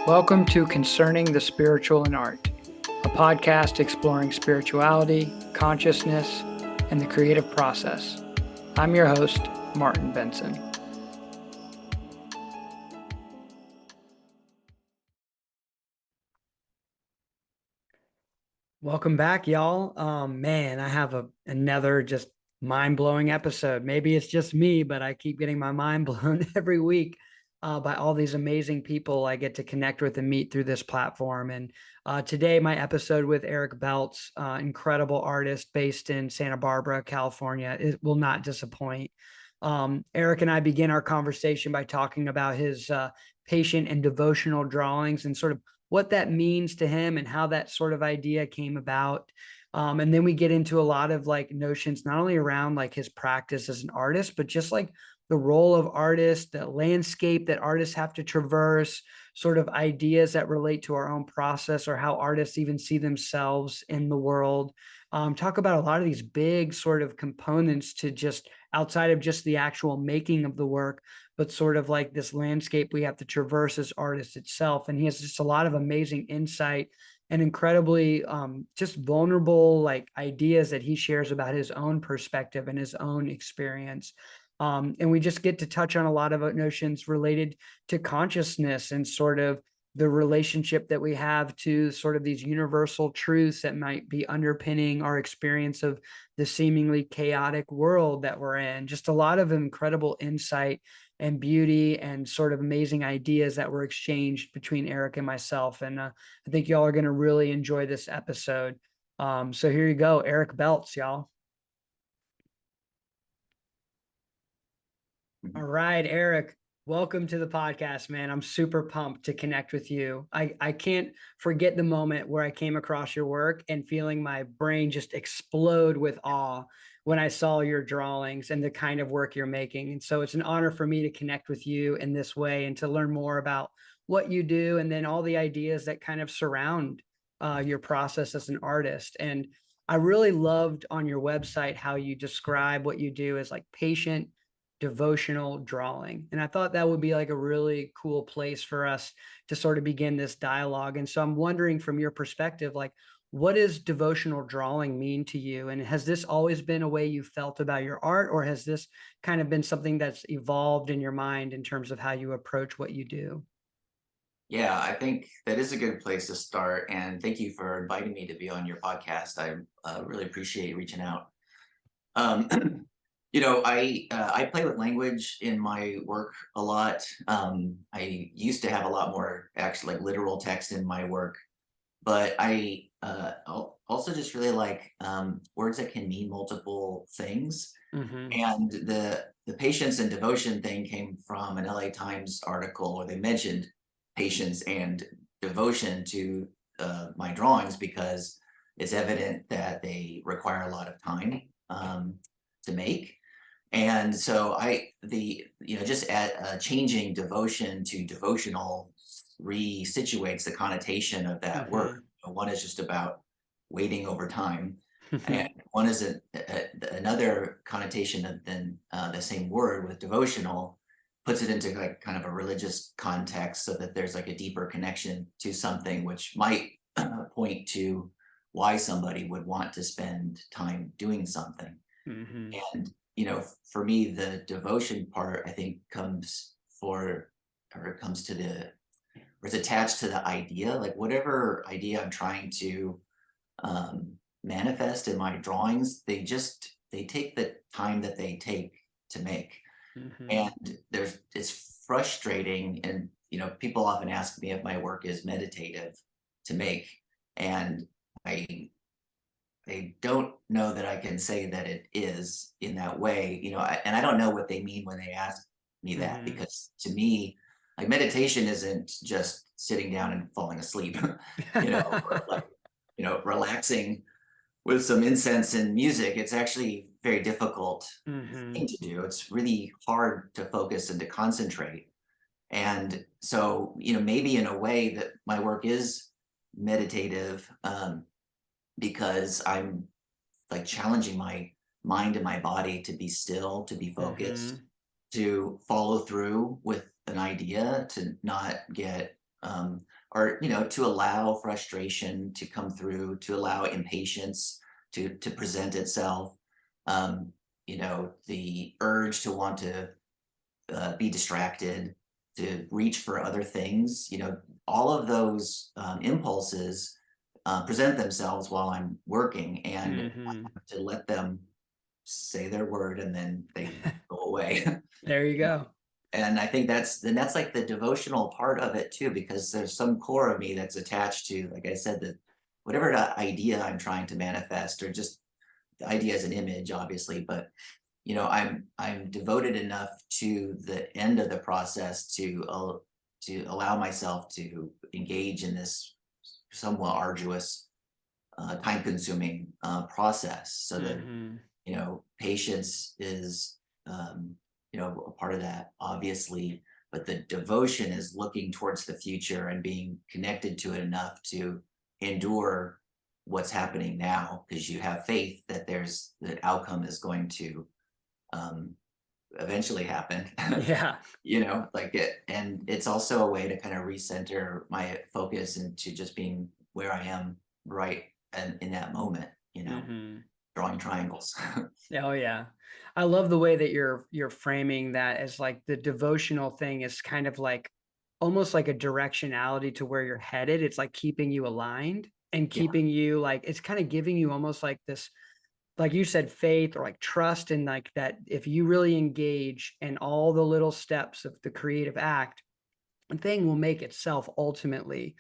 Welcome to Concerning the Spiritual in Art, a podcast exploring spirituality, consciousness, and the creative process. I'm your host, Martin Benson. Welcome back, y'all. Man, I have another just mind-blowing episode. Maybe it's just me, but I keep getting my mind blown every week by all these amazing people I get to connect with and meet through this platform. And today, my episode with Eric Beltz, incredible artist based in Santa Barbara, California, it will not disappoint. Eric and I begin our conversation by talking about his patient and devotional drawings and sort of what that means to him and how that sort of idea came about. And then we get into a lot of like notions, not only around like his practice as an artist, but just like the role of artists, the landscape that artists have to traverse, sort of ideas that relate to our own process or how artists even see themselves in the world. Talk about a lot of these big sort of components to just outside of just the actual making of the work, but sort of like this landscape we have to traverse as artists itself. And he has just a lot of amazing insight and incredibly just vulnerable like ideas that he shares about his own perspective and his own experience. And we just get to touch on a lot of notions related to consciousness and sort of the relationship that we have to sort of these universal truths that might be underpinning our experience of the seemingly chaotic world that we're in. Just a lot of incredible insight and beauty and sort of amazing ideas that were exchanged between Eric and myself. And I think y'all are going to really enjoy this episode. So here you go, Eric Beltz, y'all. All right, Eric, welcome to the podcast, man. I'm super pumped to connect with you. I can't forget the moment where I came across your work and feeling my brain just explode with awe when I saw your drawings and the kind of work you're making. And so it's an honor for me to connect with you in this way and to learn more about what you do and then all the ideas that kind of surround your process as an artist. And I really loved on your website how you describe what you do as like patient devotional drawing. And I thought that would be like a really cool place for us to sort of begin this dialogue. And so I'm wondering from your perspective, like, what does devotional drawing mean to you? And has this always been a way you felt about your art, or has this kind of been something that's evolved in your mind in terms of how you approach what you do? Yeah, I think that is a good place to start. And thank you for inviting me to be on your podcast. I really appreciate reaching out. Um, I play with language in my work a lot. I used to have a lot more actually like literal text in my work, but I also just really like words that can mean multiple things. Mm-hmm. And the patience and devotion thing came from an LA Times article where they mentioned patience and devotion to my drawings because it's evident that they require a lot of time to make. And so just at changing devotion to devotional resituates the connotation of that word. One is just about waiting over time, and one is another connotation of then the same word with devotional puts it into like kind of a religious context so that there's like a deeper connection to something which might point to why somebody would want to spend time doing something. Mm-hmm. And for me, the devotion part, I think, it's attached to the idea, like whatever idea I'm trying to manifest in my drawings, they take the time that they take to make. Mm-hmm. And it's frustrating. And, people often ask me if my work is meditative to make. And I don't know that I can say that it is in that way, and I don't know what they mean when they ask me that, Mm-hmm. because to me, like meditation isn't just sitting down and falling asleep, or like, relaxing with some incense and music. It's actually very difficult Mm-hmm. thing to do. It's really hard to focus and to concentrate. And so, maybe in a way that my work is meditative, because I'm like challenging my mind and my body to be still, to be Mm-hmm. focused, to follow through with an idea, to not get are, to allow frustration to come through, to allow impatience to present itself, the urge to want to be distracted, to reach for other things, all of those impulses present themselves while I'm working, and I Hmm. have to let them say their word and then they go away. There you go. And I think that's like the devotional part of it too, because there's some core of me that's attached to, like I said, the whatever the idea I'm trying to manifest, or just the idea as an image, obviously, but I'm devoted enough to the end of the process to allow myself to engage in this somewhat arduous, time-consuming process, so that Hmm. patience is, a part of that, obviously, but the devotion is looking towards the future and being connected to it enough to endure what's happening now, because you have faith that the outcome is going to um, eventually happen. Yeah. Like it, and it's also a way to kind of recenter my focus into just being where I am right and in that moment, Hmm. drawing triangles. Oh yeah. I love the way that you're framing that as like the devotional thing is kind of like almost like a directionality to where you're headed. It's like keeping you aligned and Yeah. keeping you like it's kind of giving you almost like this, like you said, faith or like trust in like that if you really engage in all the little steps of the creative act, the thing will make itself ultimately.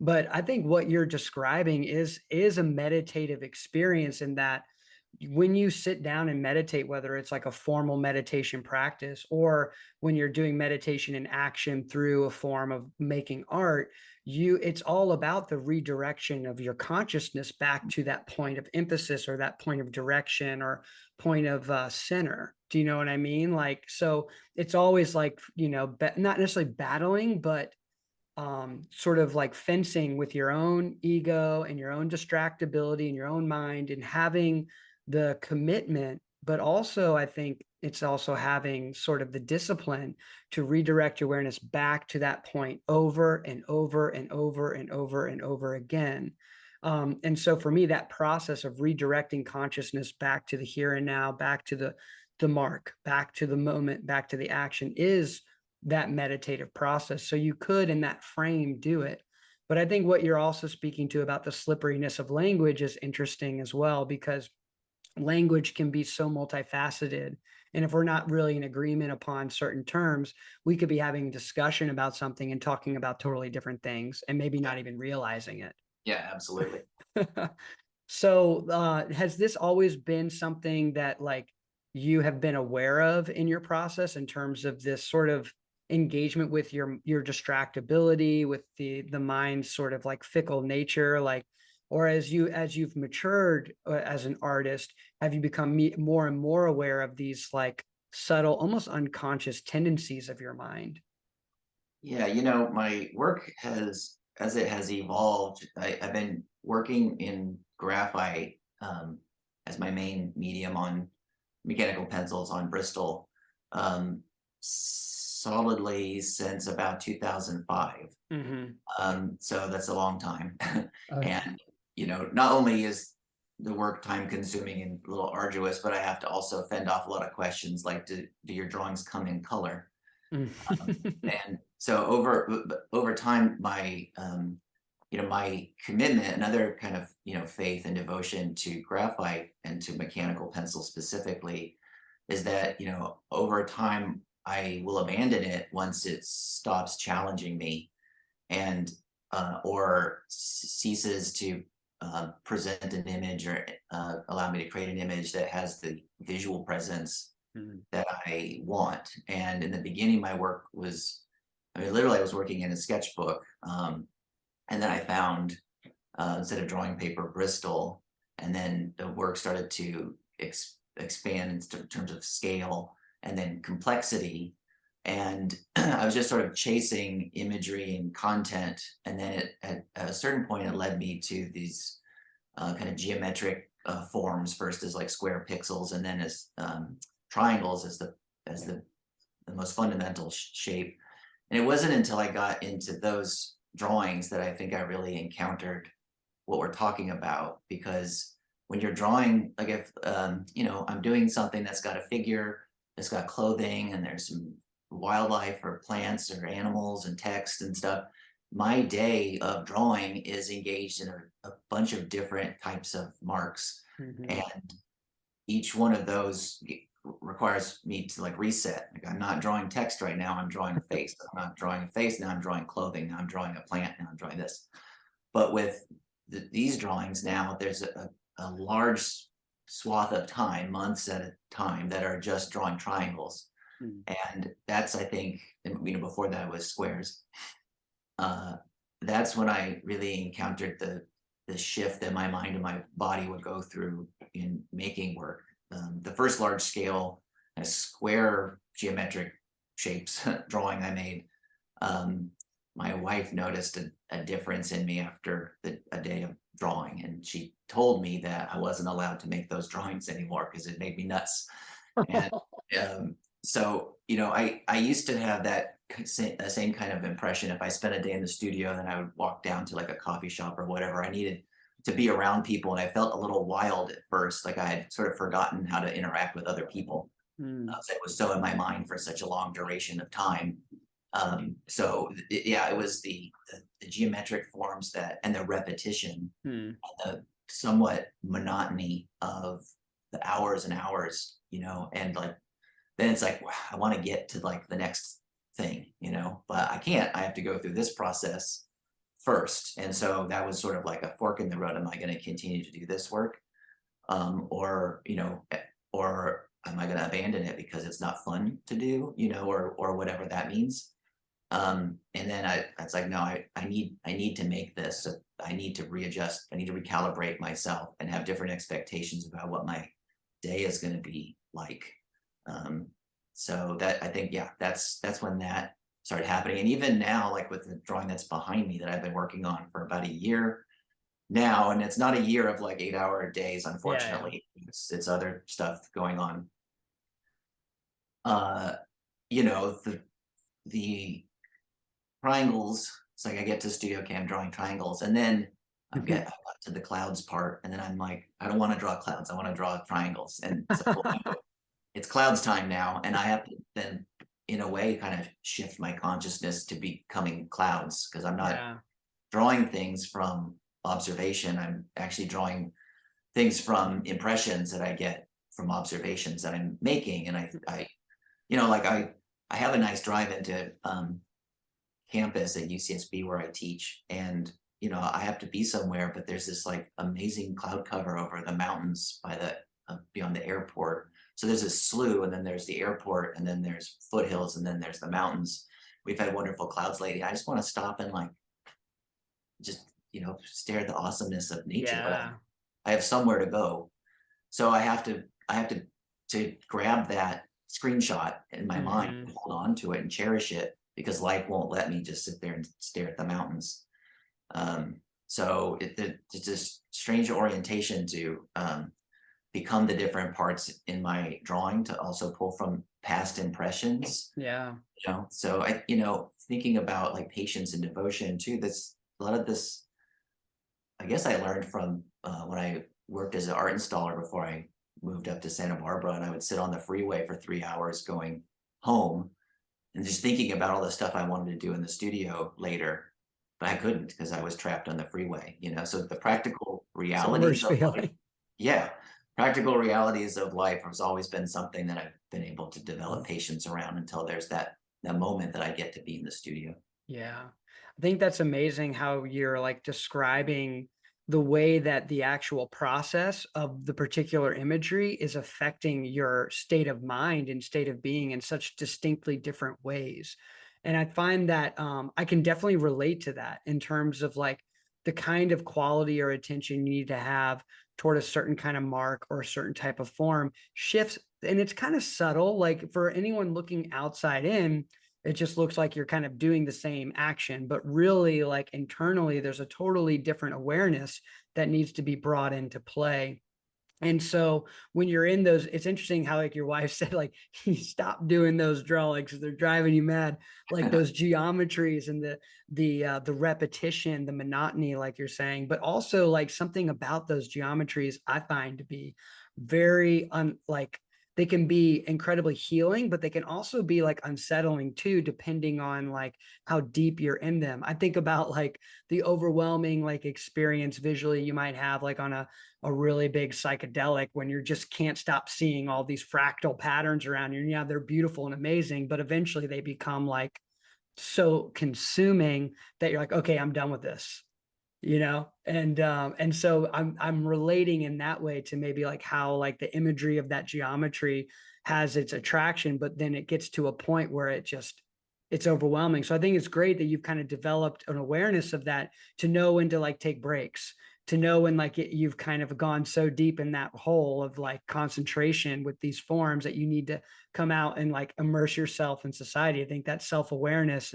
But I think what you're describing is a meditative experience in that when you sit down and meditate, whether it's like a formal meditation practice or when you're doing meditation in action through a form of making art, it's all about the redirection of your consciousness back to that point of emphasis or that point of direction or point of center. Do you know what I mean? Like, so it's always like, not necessarily battling, but sort of like fencing with your own ego and your own distractibility and your own mind and having the commitment. But also, I think it's also having sort of the discipline to redirect your awareness back to that point over and over and over and over and over again. And so for me, that process of redirecting consciousness back to the here and now, back to the mark, back to the moment, back to the action is that meditative process. So you could, in that frame, do it. But I think what you're also speaking to about the slipperiness of language is interesting as well, because language can be so multifaceted. And if we're not really in agreement upon certain terms, we could be having a discussion about something and talking about totally different things and maybe Yeah. not even realizing it. Yeah, absolutely. So, has this always been something that like you have been aware of in your process in terms of this sort of engagement with your distractibility, with the mind's sort of like fickle nature, like, or as you've matured as an artist, have you become more and more aware of these like subtle, almost unconscious tendencies of your mind? Yeah, my work as it has evolved, I've been working in graphite as my main medium on mechanical pencils on Bristol, solidly since about 2005. Hmm. So that's a long time. Oh yeah. And, not only is the work time consuming and a little arduous, but I have to also fend off a lot of questions like, do your drawings come in color? And so over time, my commitment, another kind of, faith and devotion to graphite and to mechanical pencil specifically, is that, over time, I will abandon it once it stops challenging me, and or ceases to present an image, or allow me to create an image that has the visual presence Mhm. that I want. And in the beginning, my work was, I mean, literally, I was working in a sketchbook. And then I found, instead of drawing paper, Bristol. And then the work started to expand in terms of scale and then complexity. And I was just sort of chasing imagery and content. And then at a certain point, it led me to these kind of geometric forms, first as like square pixels, and then as triangles as the most fundamental shape. And it wasn't until I got into those drawings that I think I really encountered what we're talking about, because when you're drawing, like if I'm doing something that's got a figure, that's got clothing, and there's some wildlife or plants or animals and text and stuff, my day of drawing is engaged in a bunch of different types of marks, Mhm. and each one of those requires me to like reset. Like I'm not drawing text right now, I'm drawing a face. I'm not drawing a face, now I'm drawing clothing, now I'm drawing a plant, now I'm drawing this. But with these drawings now, there's a large swath of time, months at a time, that are just drawing triangles. Mm. And that's, I think, and, before that was squares. Uh, that's when I really encountered the shift that my mind and my body would go through in making work. The first large scale square geometric shapes drawing I made, um, my wife noticed a difference in me after a day of drawing, and she told me that I wasn't allowed to make those drawings anymore because it made me nuts. And um, so, I used to have that same kind of impression. If I spent a day in the studio, then I would walk down to like a coffee shop or whatever. I needed to be around people, and I felt a little wild at first, like I had sort of forgotten how to interact with other people. Mm. So it was so in my mind for such a long duration of time. Yeah, it was the geometric forms that, and the repetition, Mm. the somewhat monotony of the hours and hours, and like then it's like, wow, I want to get to like the next thing, but I can't. I have to go through this process first. And so that was sort of like a fork in the road. Am I going to continue to do this work? Or am I going to abandon it because it's not fun to do, or whatever that means. And then it's like, no, I need to make this. So I need to readjust. I need to recalibrate myself and have different expectations about what my day is going to be like. Um, so that, I think, yeah, that's when that started happening. And even now, like with the drawing that's behind me that I've been working on for about a year now, and it's not a year of like 8-hour days, Yeah, yeah. unfortunately. It's other stuff going on. Uh, the triangles. It's like I get to studio cam drawing triangles, and then I got to the clouds part, and then I'm like, I don't want to draw clouds. I want to draw triangles. And it's like, well, it's clouds time now, and I have to then, in a way, kind of shift my consciousness to becoming clouds, because I'm not Yeah. drawing things from observation. I'm actually drawing things from impressions that I get from observations that I'm making, and like I have a nice drive into campus at UCSB where I teach, and I have to be somewhere, but there's this like amazing cloud cover over the mountains by the beyond the airport. So there's a slough, and then there's the airport, and then there's foothills, and then there's the mountains. We've had wonderful clouds lately. I just want to stop and like just stare at the awesomeness of nature, but Yeah. I have somewhere to go. So I have to grab that screenshot in my mind, Hmm. hold on to it and cherish it, because life won't let me just sit there and stare at the mountains. So it's this strange orientation to become the different parts in my drawing, to also pull from past impressions. Yeah. So thinking about like patience and devotion too, this a lot of this, I guess I learned from when I worked as an art installer before I moved up to Santa Barbara, and I would sit on the freeway for 3 hours going home and just thinking about all the stuff I wanted to do in the studio later, but I couldn't because I was trapped on the freeway. So the practical It's the realities worst of life, feeling. yeah, practical realities of life has always been something that I've been able to develop patience around until there's that moment that I get to be in the studio. Yeah. I think that's amazing how you're like describing the way that the actual process of the particular imagery is affecting your state of mind and state of being in such distinctly different ways. And I find that I can definitely relate to that in terms of like the kind of quality or attention you need to have toward a certain kind of mark or a certain type of form shifts. And it's kind of subtle. Like for anyone looking outside in, it just looks like you're kind of doing the same action, but really like internally there's a totally different awareness that needs to be brought into play. And so when you're in those, it's interesting how like your wife said, like, you stop doing those drawings, they're driving you mad. Like those geometries and the repetition, the monotony, like you're saying, but also like something about those geometries I find to be very like they can be incredibly healing, but they can also be like unsettling too, depending on like how deep you're in them. I think about like the overwhelming like experience visually you might have like on a really big psychedelic when you just can't stop seeing all these fractal patterns around you. And yeah, they're beautiful and amazing, but eventually they become like so consuming that you're like, okay, I'm done with this, you know? And so I'm relating in that way to maybe like how like the imagery of that geometry has its attraction, but then it gets to a point where it's overwhelming. So I think it's great that you've kind of developed an awareness of that to know when to like take breaks, to know when like you've kind of gone so deep in that hole of like concentration with these forms that you need to come out and like immerse yourself in society. I think that self-awareness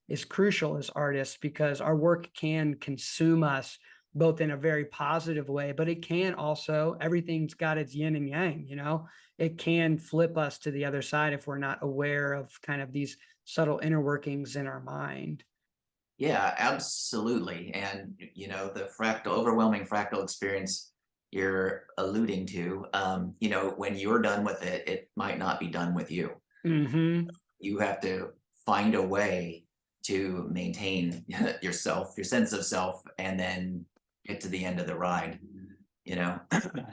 is crucial as artists because our work can consume us both in a very positive way, but it can also, everything's got its yin and yang, you know, it can flip us to the other side if we're not aware of kind of these subtle inner workings in our mind. Yeah, absolutely. And the overwhelming fractal experience you're alluding to, when you're done with it, it might not be done with you. Mm-hmm. You have to find a way to maintain yourself, your sense of self, and then get to the end of the ride, you know.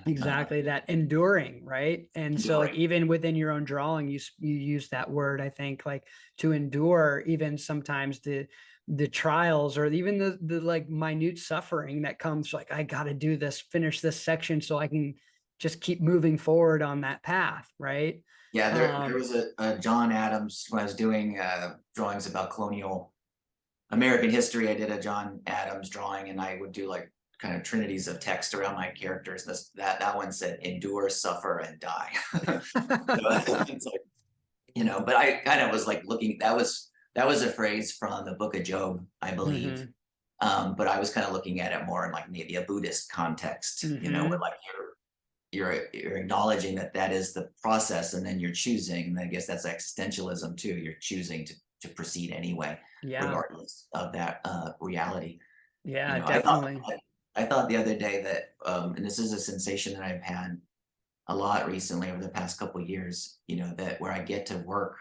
Exactly, that enduring, right? And so like Enduring. even within your own drawing, you use that word, I think, like to endure even sometimes the trials or even the like minute suffering that comes like I got to do this, finish this section so I can just keep moving forward on that path, right? Yeah, there was a John Adams when I was doing drawings about colonial American history. I did a John Adams drawing, and I would do like kind of trinities of text around my characters. That one said endure, suffer, and die. It's like, but I kind of was like looking. That was a phrase from the Book of Job, I believe. Hmm. But I was kind of looking at it more in like maybe a Buddhist context, where Hmm. like you're acknowledging that that is the process, and then you're choosing. And I guess that's existentialism too. You're choosing to proceed anyway, Yeah. regardless of that reality. Yeah, I thought definitely. I thought the other day that, and this is a sensation that I've had a lot recently over the past couple of years. That where I get to work,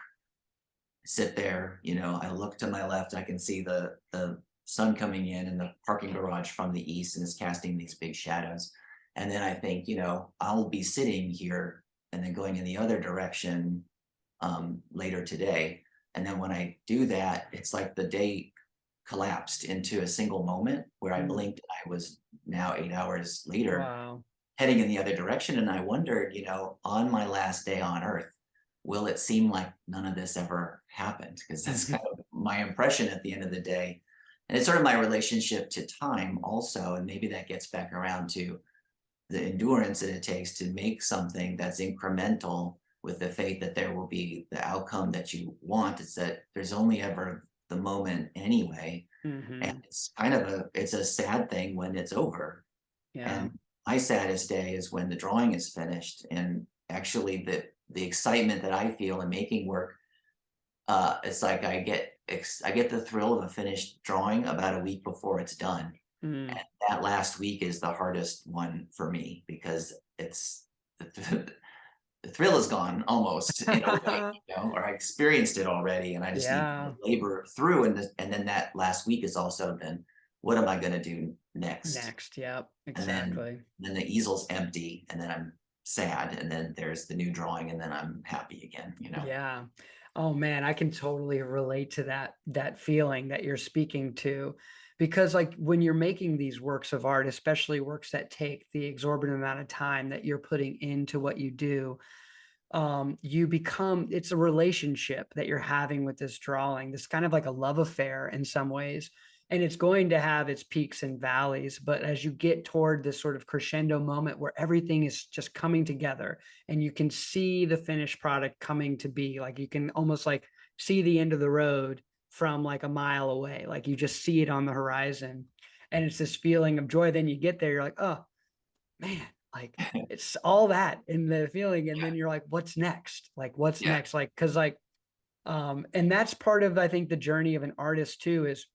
sit there, I look to my left, I can see the sun coming in the parking garage from the east, and it's casting these big shadows. And then I think, I'll be sitting here and then going in the other direction later today. And then when I do that, it's like the day collapsed into a single moment where I Mm. blinked and I was now 8 hours later Wow. heading in the other direction. And I wondered, on my last day on earth, will it seem like none of this ever happened? Because that's kind of my impression at the end of the day. And it's sort of my relationship to time also. And maybe that gets back around to the endurance that it takes to make something that's incremental with the faith that there will be the outcome that you want. It's that there's only ever the moment anyway. And Hmm. it's a sad thing when it's over. Yeah. And my saddest day is when the drawing is finished. And actually the excitement that I feel in making work, it's like I get the thrill of a finished drawing about a week before it's done. Mm. And that last week is the hardest one for me because it's the, the thrill is gone almost in a way, or I experienced it already, and I just need to Yeah. labor through. And then that last week is also then what am I going to do next? Next. Yep. And Exactly. then the easel's empty, and then I'm sad, and then there's the new drawing, and then I'm happy again. Yeah. Oh man, I can totally relate to that feeling that you're speaking to because like when you're making these works of art, especially works that take the exorbitant amount of time that you're putting into what you do, you become it's a relationship that you're having with this drawing, this kind of like a love affair in some ways, and it's going to have its peaks and valleys, but as you get toward this sort of crescendo moment where everything is just coming together and you can see the finished product coming to be, like you can almost like see the end of the road from like a mile away, like you just see it on the horizon, and it's this feeling of joy. Then you get there, you're like, oh man, Like it's all that in the feeling. And then you're like, what's next? Like, what's Yeah. next? Like, cause like, and that's part of, I think, the journey of an artist too, is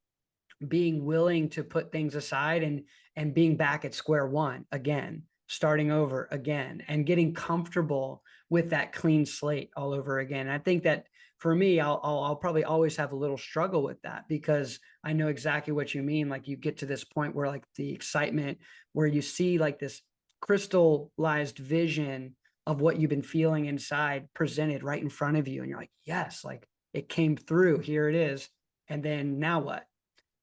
being willing to put things aside and being back at square one again, starting over again, and getting comfortable with that clean slate all over again. I think that for me, I'll probably always have a little struggle with that, because I know exactly what you mean. Like you get to this point where like the excitement, where you see like this crystallized vision of what you've been feeling inside presented right in front of you, and you're like, yes, like it came through, here it is. And then now what?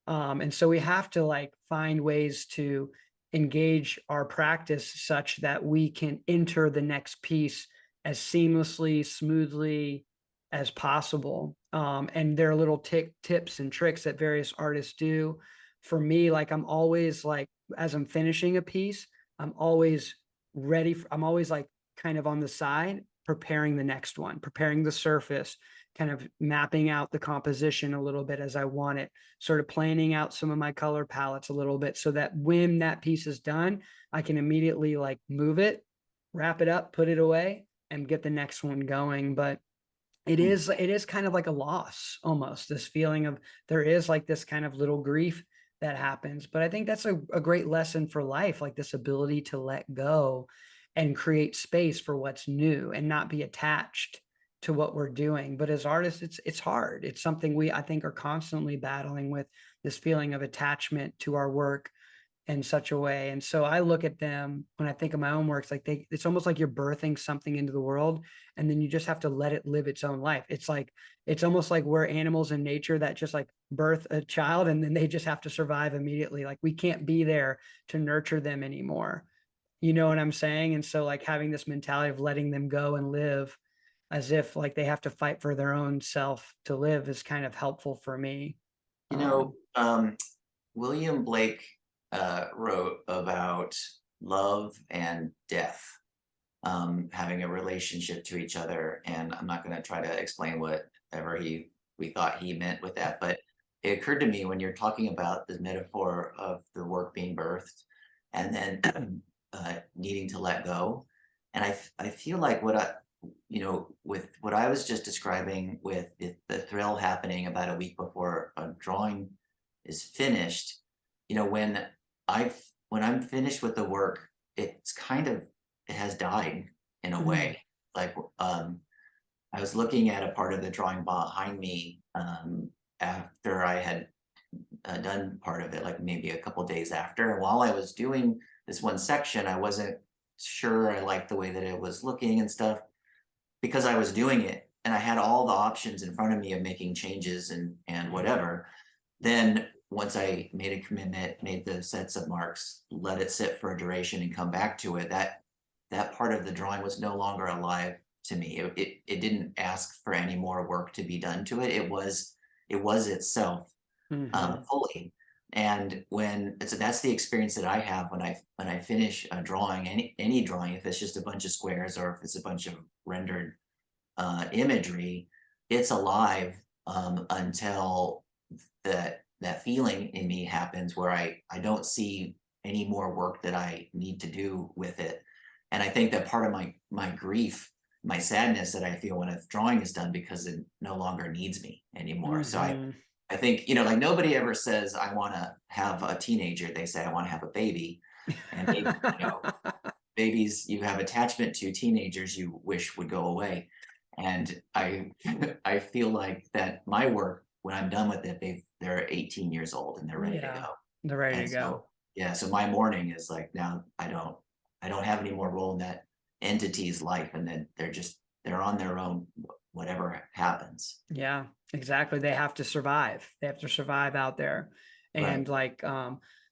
And so we have to like find ways to engage our practice such that we can enter the next piece as seamlessly, smoothly as possible. And there are little tips and tricks that various artists do. For me, like I'm always like, as I'm finishing a piece, I'm always I'm always like kind of on the side, preparing the next one, preparing the surface, kind of mapping out the composition a little bit as I want it, sort of planning out some of my color palettes a little bit, so that when that piece is done, I can immediately like move it, wrap it up, put it away, and get the next one going. But it is kind of like a loss, almost this feeling of, there is like this kind of little grief that happens. But I think that's a great lesson for life, like this ability to let go and create space for what's new and not be attached to what we're doing. But as artists, it's hard. It's something we, I think, are constantly battling with, this feeling of attachment to our work in such a way. And so I look at them when I think of my own works, like it's almost like you're birthing something into the world, and then you just have to let it live its own life. It's like, it's almost like we're animals in nature that just like birth a child and then they just have to survive immediately. Like we can't be there to nurture them anymore. You know what I'm saying? And so like having this mentality of letting them go and live as if like they have to fight for their own self to live is kind of helpful for me. You Um, know, William Blake wrote about love and death having a relationship to each other, and I'm not going to try to explain whatever we thought he meant with that, but it occurred to me when you're talking about the metaphor of the work being birthed and then needing to let go, and I feel like with what I was just describing, with the thrill happening about a week before a drawing is finished, when I've when I'm finished with the work, it's kind of, it has died in a mm, way. Like I was looking at a part of the drawing behind me after I had done part of it, like maybe a couple days after. And while I was doing this one section, I wasn't sure I liked the way that it was looking and stuff, because I was doing it and I had all the options in front of me of making changes and whatever. Then once I made a commitment, made the sets of marks, let it sit for a duration and come back to it, that part of the drawing was no longer alive to me. It didn't ask for any more work to be done to it. It was itself mhm. fully. And that's the experience that I have when I finish a drawing, any drawing, if it's just a bunch of squares or if it's a bunch of rendered imagery, it's alive until that feeling in me happens where I don't see any more work that I need to do with it. And I think that part of my grief, my sadness that I feel when a drawing is done, because it no longer needs me anymore. So Mhm. I think, like nobody ever says I want to have a teenager. They say I want to have a baby. And maybe, babies you have attachment to, teenagers you wish would go away. And I I feel like that my work, when I'm done with it, they're 18 years old and they're ready to Yeah, go. they're ready to And go. so yeah, so my mourning is like, now I don't have any more role in that entity's life, and then they're on their own, whatever happens. Yeah, exactly. They have to survive. They have to survive out there. And Right.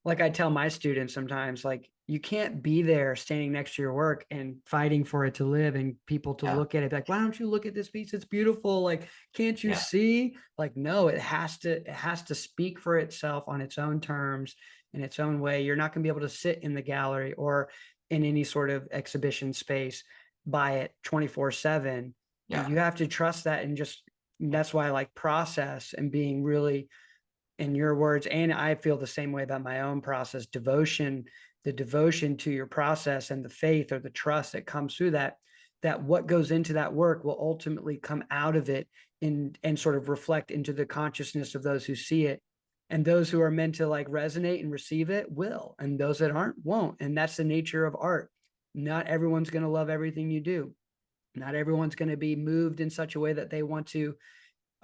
like I tell my students sometimes, like you can't be there standing next to your work and fighting for it to live and people to Yeah. look at it like, why don't you look at this piece? It's beautiful. Like, can't you Yeah. see? Like, no, it has to speak for itself on its own terms, in its own way. You're not gonna be able to sit in the gallery or in any sort of exhibition space by it 24/7. Yeah. You have to trust that, and just that's why I like process and being really, in your words, and I feel the same way about my own process, devotion, the devotion to your process and the faith or the trust that comes through that, that what goes into that work will ultimately come out of it and sort of reflect into the consciousness of those who see it. And those who are meant to like resonate and receive it will, and those that aren't won't. And that's the nature of art. Not everyone's going to love everything you do. Not everyone's going to be moved in such a way that they want to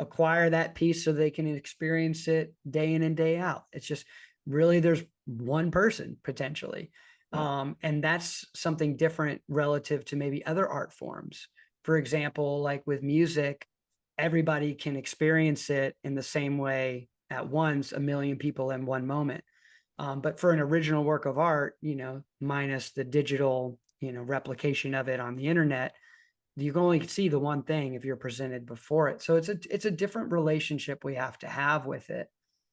acquire that piece so they can experience it day in and day out. It's just really there's one person potentially. Yeah. And that's something different relative to maybe other art forms. For example, like with music, everybody can experience it in the same way at once, a million people in one moment. But for an original work of art, minus the digital, replication of it on the internet, you can only see the one thing if you're presented before it. So it's a different relationship we have to have with it.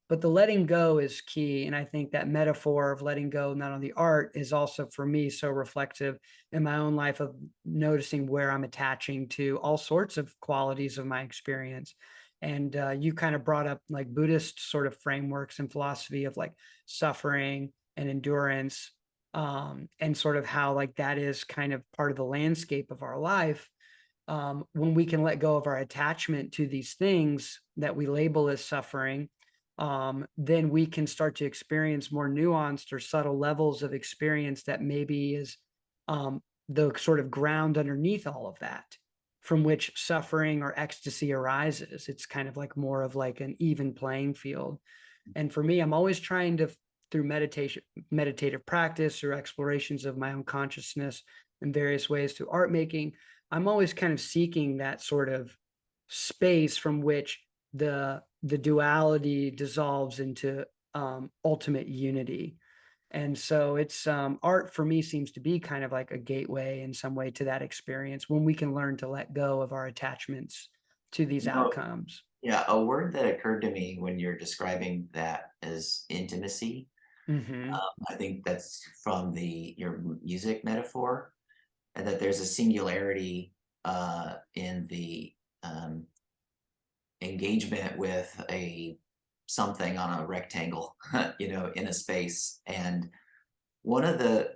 But the letting go is key. And I think that metaphor of letting go, not only art, is also for me so reflective in my own life of noticing where I'm attaching to all sorts of qualities of my experience. And you kind of brought up like Buddhist sort of frameworks and philosophy of like suffering and endurance, and sort of how like that is kind of part of the landscape of our life. When we can let go of our attachment to these things that we label as suffering, then we can start to experience more nuanced or subtle levels of experience that maybe is the sort of ground underneath all of that, from which suffering or ecstasy arises. It's kind of like more of like an even playing field. And for me, I'm always trying to, through meditative practice or explorations of my own consciousness in various ways through art making, I'm always kind of seeking that sort of space from which the duality dissolves into ultimate unity. And so it's art for me seems to be kind of like a gateway in some way to that experience when we can learn to let go of our attachments to these You know, outcomes. yeah, a word that occurred to me when you're describing that is intimacy. Hmm. I think that's from your music metaphor, and that there's a singularity in the engagement with a something on a rectangle, in a space. And one of the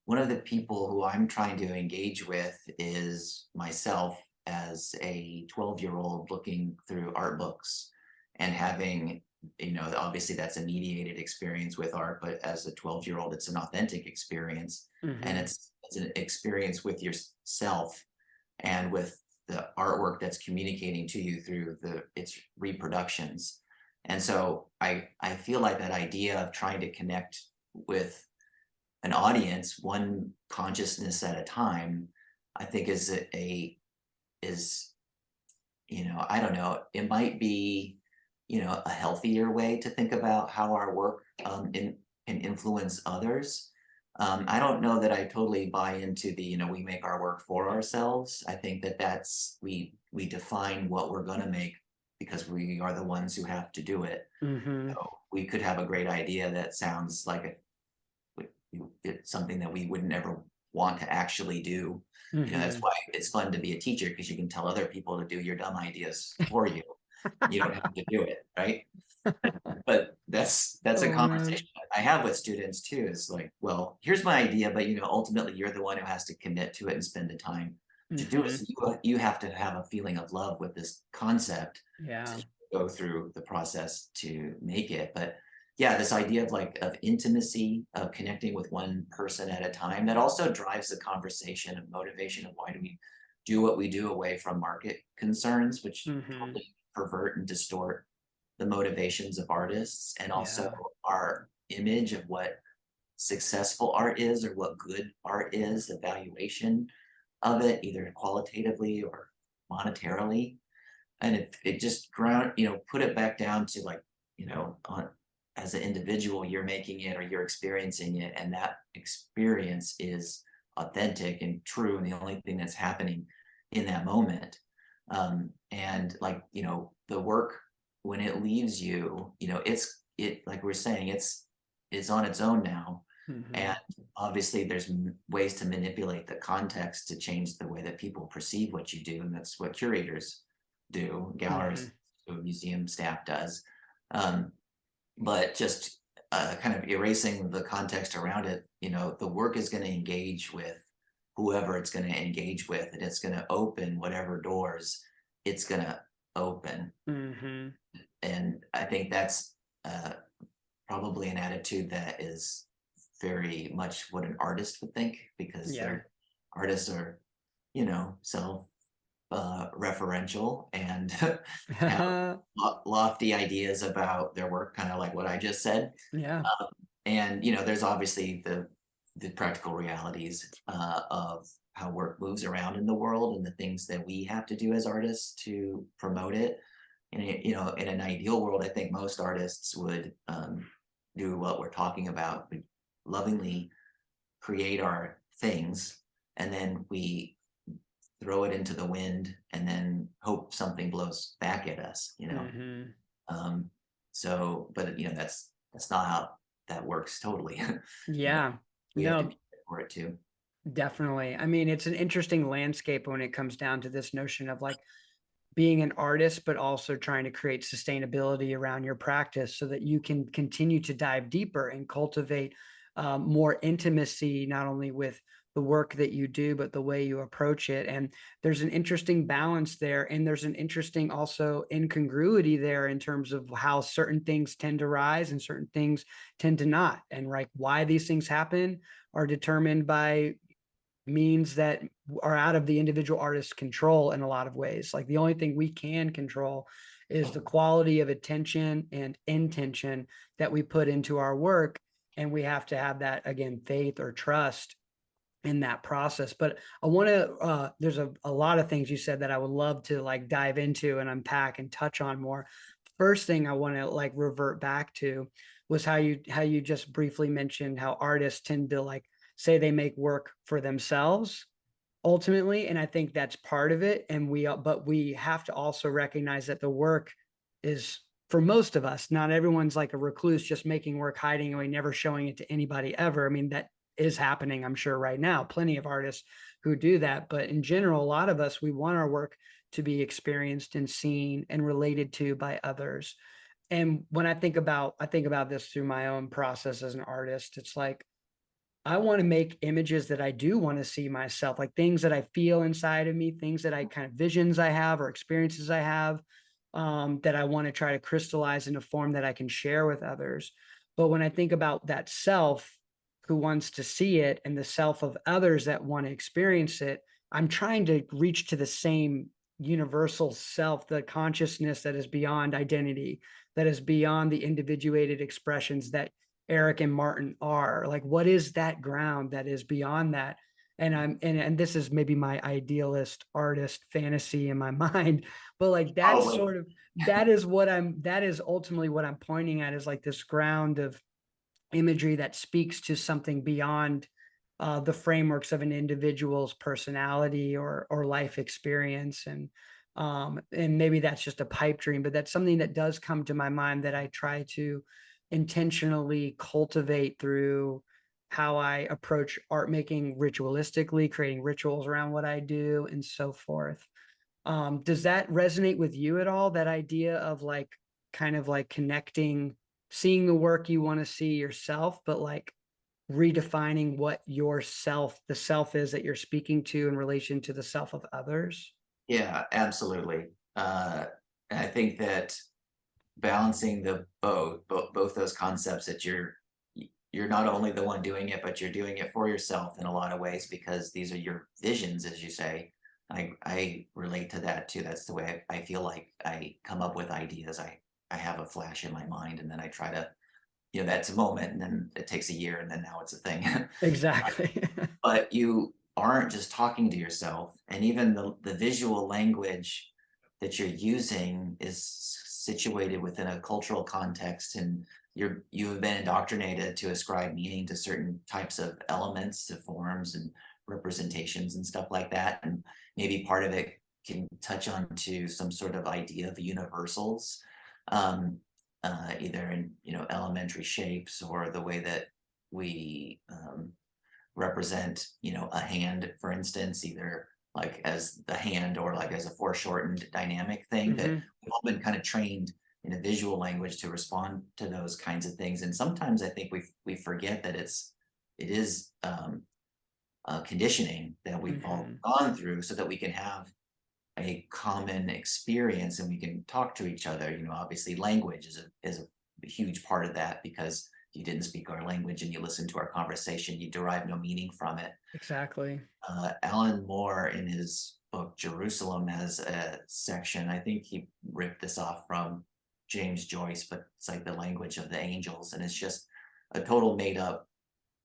one of the people who I'm trying to engage with is myself as a 12-year-old looking through art books and having, obviously that's a mediated experience with art, but as a 12-year-old, it's an authentic experience. And Hmm. it's an experience with yourself and with the artwork that's communicating to you through its reproductions. And so I feel like that idea of trying to connect with an audience one consciousness at a time, I think is I don't know, it might be a healthier way to think about how our work can influence others. I don't know that I totally buy into the we make our work for ourselves. I think that we define what we're going to make because we are the ones who have to do it. Hmm. So we could have a great idea that sounds like it's something that we would never want to actually do. That's Hmm. why it's fun to be a teacher, because you can tell other people to do your dumb ideas for you. You don't have to do it, right? But that's a Oh man. conversation I have with students too. Is like, well, here's my idea, but ultimately you're the one who has to commit to it and spend the time to do it. Hmm. So you have to have a feeling of love with this concept Yeah. to go through the process to make it. But yeah, this idea of of intimacy, of connecting with one person at a time, that also drives the conversation of motivation of why do we do what we do away from market concerns, which Hmm. totally pervert and distort the motivations of artists, and also Yeah. our image of what successful art is or what good art is, the valuation of it, either qualitatively or monetarily. And it just put it back down to on as an individual, you're making it or you're experiencing it, and that experience is authentic and true, and the only thing that's happening in that moment. And the work, when it leaves you, it like we're saying, it's on its own now. And Hmm. obviously there's ways to manipulate the context to change the way that people perceive what you do, and that's what curators do, Hmm. galleries, museum staff does. Um, but just kind of erasing the context around it, the work is going to engage with whoever it's going to engage with, and it's going to open whatever doors it's going to open. Hmm. And I think that's uh, probably an attitude that is very much what an artist would think, because Yeah. their artists are, self referential and have lofty ideas about their work, kind of like what I just said. Yeah. And there's obviously the practical realities of how work moves around in the world and the things that we have to do as artists to promote it. And in an ideal world, I think most artists would do what we're talking about, would lovingly create our things, and then we throw it into the wind and then hope something blows back at us. Hmm. Um, so, but that's not how that works totally. That Yeah. we have to No, be there for it too. definitely. I mean, it's an interesting landscape when it comes down to this notion of like being an artist, but also trying to create sustainability around your practice so that you can continue to dive deeper and cultivate more intimacy, not only with the work that you do, but the way you approach it. And there's an interesting balance there. And there's an interesting also incongruity there in terms of how certain things tend to rise and certain things tend to not. And like why these things happen are determined by means that are out of the individual artist's control in a lot of ways. Like the only thing we can control is the quality of attention and intention that we put into our work. And we have to have that, again, faith or trust in that process. But I want to, there's a lot of things you said that I would love to like dive into and unpack and touch on more. First thing I want to like revert back to was how you just briefly mentioned how artists tend to like say they make work for themselves ultimately, and I think that's part of it. And but we have to also recognize that the work is, for most of us, not everyone's like a recluse just making work, hiding away, never showing it to anybody ever. I mean, that is happening, I'm sure, right now. Plenty of artists who do that, but in general, a lot of us, we want our work to be experienced and seen and related to by others. And when I think about this through my own process as an artist, it's like I want to make images that I do want to see myself, like things that I feel inside of me, things that I kind of visions I have or experiences I have, that I want to try to crystallize in a form that I can share with others. But when I think about that self who wants to see it and the self of others that want to experience it, I'm trying to reach to the same universal self, the consciousness that is beyond identity, that is beyond the individuated expressions that Eric and Martin are. Like, what is that ground that is beyond that? And this is maybe my idealist artist fantasy in my mind, but like that's Probably. sort of that is ultimately what I'm pointing at, is like this ground of imagery that speaks to something beyond the frameworks of an individual's personality or life experience. And maybe that's just a pipe dream, but that's something that does come to my mind that I try to intentionally cultivate through how I approach art making ritualistically, creating rituals around what I do and so forth. Does that resonate with you at all? That idea of like kind of like connecting, seeing the work you want to see yourself, but like redefining what the self is that you're speaking to in relation to the self of others? Yeah, absolutely. And I think that balancing both those concepts, that you're not only the one doing it, but you're doing it for yourself in a lot of ways, because these are your visions, as you say. I relate to that too. That's the way I feel like I come up with ideas. I have a flash in my mind, and then I try to, that's a moment, and then it takes a year, and then now it's a thing. Exactly. But you aren't just talking to yourself, and even the visual language that you're using is situated within a cultural context, and you have been indoctrinated to ascribe meaning to certain types of elements, to forms and representations and stuff like that. And maybe part of it can touch on to some sort of idea of universals, um, either in elementary shapes, or the way that we represent, a hand, for instance, either like as the hand or like as a foreshortened dynamic thing, that Hmm. we've all been kind of trained in a visual language to respond to those kinds of things. And sometimes I think we forget that it is conditioning that we've all Mhm. gone through so that we can have a common experience and we can talk to each other. Obviously language is a huge part of that, because you didn't speak our language and you listen to our conversation, you derive no meaning from it. Exactly. Alan Moore, in his book Jerusalem, has a section, I think he ripped this off from James Joyce, but it's like the language of the angels, and it's just a total made up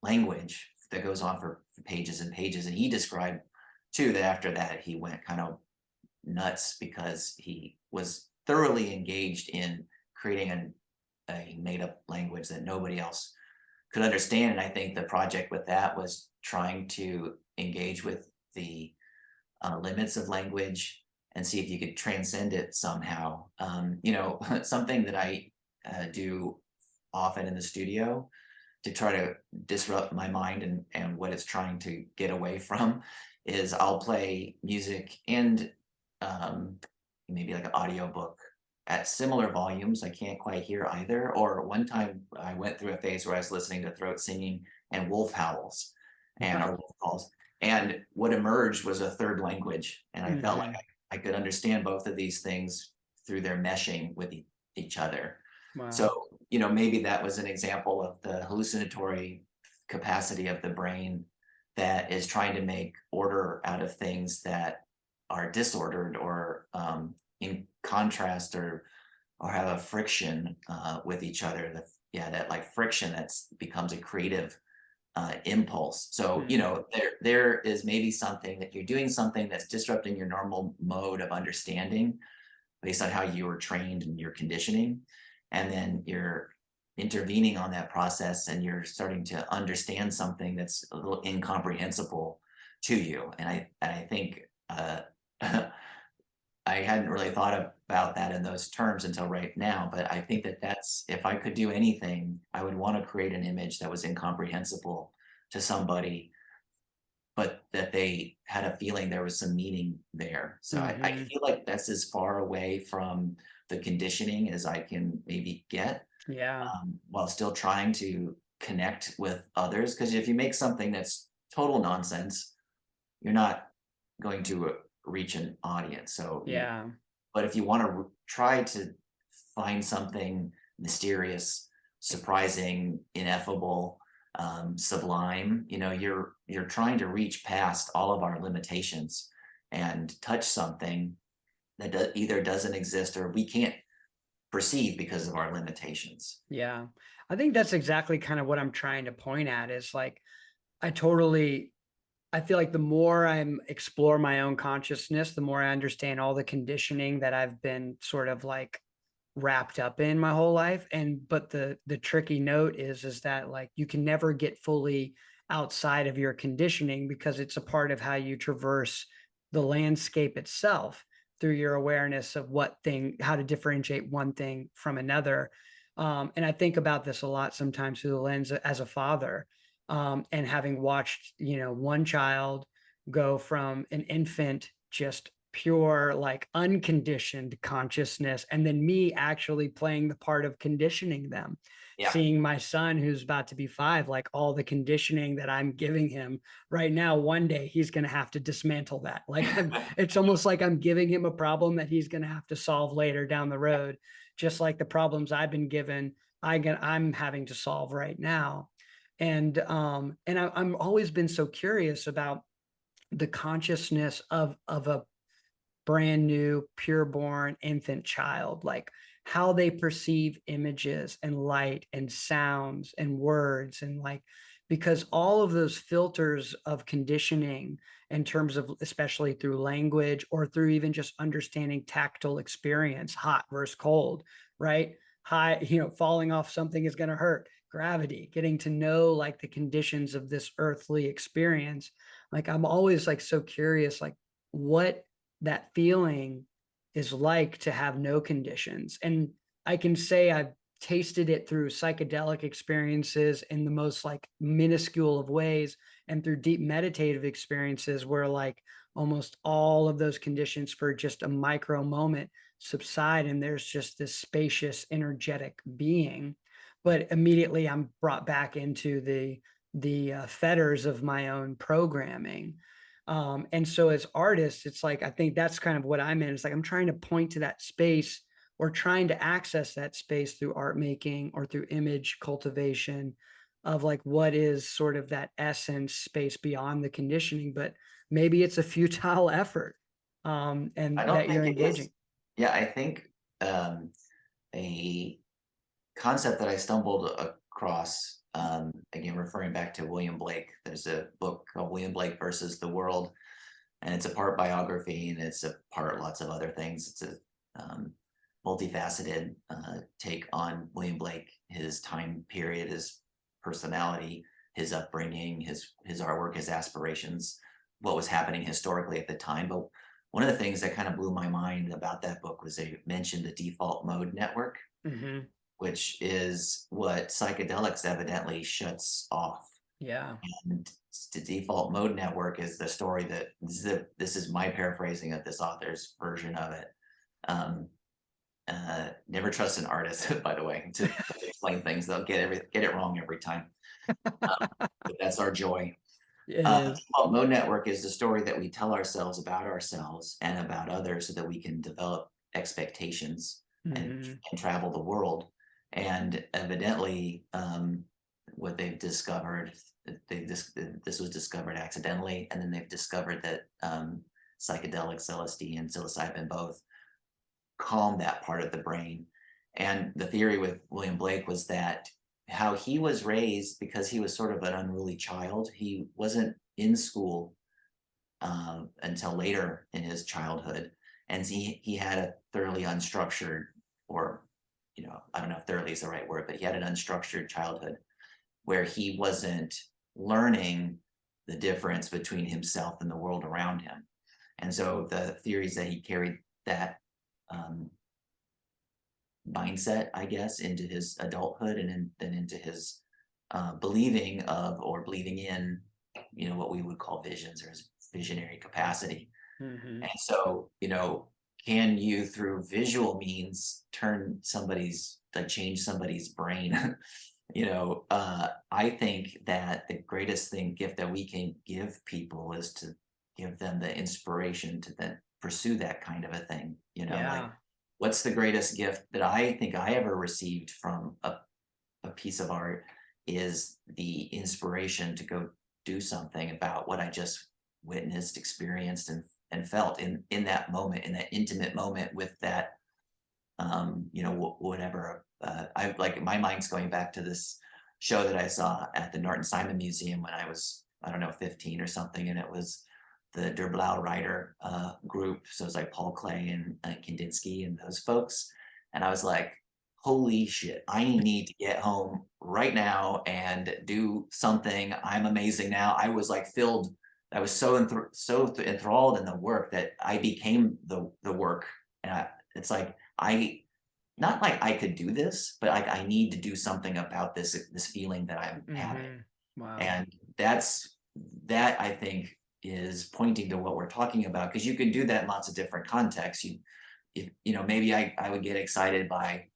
language that goes on for pages and pages. And he described too that after that he went kind of nuts because he was thoroughly engaged in creating a made up language that nobody else could understand. And I think the project with that was trying to engage with the limits of language and see if you could transcend it somehow. Something that I do often in the studio to try to disrupt my mind and what it's trying to get away from is I'll play music and maybe like an audiobook at similar volumes. I can't quite hear either. Or one time I went through a phase where I was listening to throat singing and wolf howls and or wolf calls. And what emerged was a third language. And I felt like Mhm. I could understand both of these things through their meshing with each other. Wow. So, maybe that was an example of the hallucinatory capacity of the brain that is trying to make order out of things that are disordered or in contrast or have a friction with each other. That like friction that's becomes a creative impulse. So, Mm. there is maybe something that you're doing something that's disrupting your normal mode of understanding based on how you were trained and your conditioning. And then you're intervening on that process and you're starting to understand something that's a little incomprehensible to you. And I think I hadn't really thought about that in those terms until right now, but I think that that's, if I could do anything, I would want to create an image that was incomprehensible to somebody, but that they had a feeling there was some meaning there. So I Mhm. feel like that's as far away from the conditioning as I can maybe get, Yeah. while still trying to connect with others. Because if you make something that's total nonsense, you're not going to reach an audience. Yeah. But if you want to try to find something mysterious, surprising, ineffable, sublime, you're trying to reach past all of our limitations and touch something that either doesn't exist or we can't perceive because of our limitations. Yeah. I think that's exactly kind of what I'm trying to point at is like I totally I feel like the more I'm explore my own consciousness, the more I understand all the conditioning that I've been sort of like wrapped up in my whole life. And but the tricky note is that like you can never get fully outside of your conditioning because it's a part of how you traverse the landscape itself through your awareness of how to differentiate one thing from another. And I think about this a lot sometimes through the lens as a father, and having watched, one child go from an infant, just pure, like unconditioned consciousness, and then me actually playing the part of conditioning them, Yeah. seeing my son who's about to be 5, like all the conditioning that I'm giving him right now, one day he's going to have to dismantle that. Like it's almost like I'm giving him a problem that he's going to have to solve later down the road, just like the problems I've been given I'm having to solve right now. I'm always been so curious about the consciousness of a brand new pureborn infant child, like how they perceive images and light and sounds and words, and like because all of those filters of conditioning in terms of, especially through language or through even just understanding tactile experience, hot versus cold, right? High, falling off something is going to hurt, gravity, getting to know like the conditions of this earthly experience. Like I'm always like so curious, like what that feeling is like to have no conditions. And I can say I've tasted it through psychedelic experiences in the most like minuscule of ways, and through deep meditative experiences where like almost all of those conditions for just a micro moment subside, and there's just this spacious, energetic being. But immediately I'm brought back into the fetters of my own programming. And so as artists, it's like I think that's kind of what I'm in. It's like I'm trying to point to that space or trying to access that space through art making or through image cultivation of like what is sort of that essence space beyond the conditioning, but maybe it's a futile effort, I and don't that you're think it is. engaging. Yeah, I think a concept that I stumbled across, again, referring back to William Blake, there's a book called William Blake versus the World, and it's a part biography and it's a part lots of other things. It's a multifaceted take on William Blake, his time period, his personality, his upbringing, his artwork, his aspirations, what was happening historically at the time. But one of the things that kind of blew my mind about that book was they mentioned the default mode network, Hmm. which is what psychedelics evidently shuts off. Yeah. And the default mode network is the story that this is my paraphrasing of this author's version of it. Um, Never trust an artist, by the way, to explain things. They'll get it wrong every time. But that's our joy. It is. Default mode network is the story that we tell ourselves about ourselves and about others so that we can develop expectations Hmm. and travel the world. And evidently, what they've discovered, this was discovered accidentally, and then they've discovered that psychedelics, LSD and psilocybin both calm that part of the brain. And the theory with William Blake was that how he was raised, because he was sort of an unruly child, he wasn't in school until later in his childhood. And he had a thoroughly unstructured, or, I don't know if thoroughly is the right word, but he had an unstructured childhood where he wasn't learning the difference between himself and the world around him. And so the theories that he carried that um, mindset, I guess, into his adulthood and then into his believing of or believing in, what we would call visions or his visionary capacity. Hmm. And so, can you through visual means change somebody's brain? I think that the greatest gift that we can give people is to give them the inspiration to then pursue that kind of a thing. Like Yeah. what's the greatest gift that I think I ever received from a piece of art is the inspiration to go do something about what I just witnessed, experienced, and felt in that moment, in that intimate moment with that, whatever. I like my mind's going back to this show that I saw at the Norton Simon Museum when I was, I don't know, 15 or something, and it was the Der Blau Rider group. So it was like Paul Klee and Kandinsky and those folks. And I was like, holy shit, I need to get home right now and do something. I'm amazing now. I was like filled. I was so enthralled in the work that I became the work. And it's like not like I could do this, but like I need to do something about this feeling that I'm having. Hmm. Wow. And that I think is pointing to what we're talking about, because you can do that in lots of different contexts. Maybe I would get excited by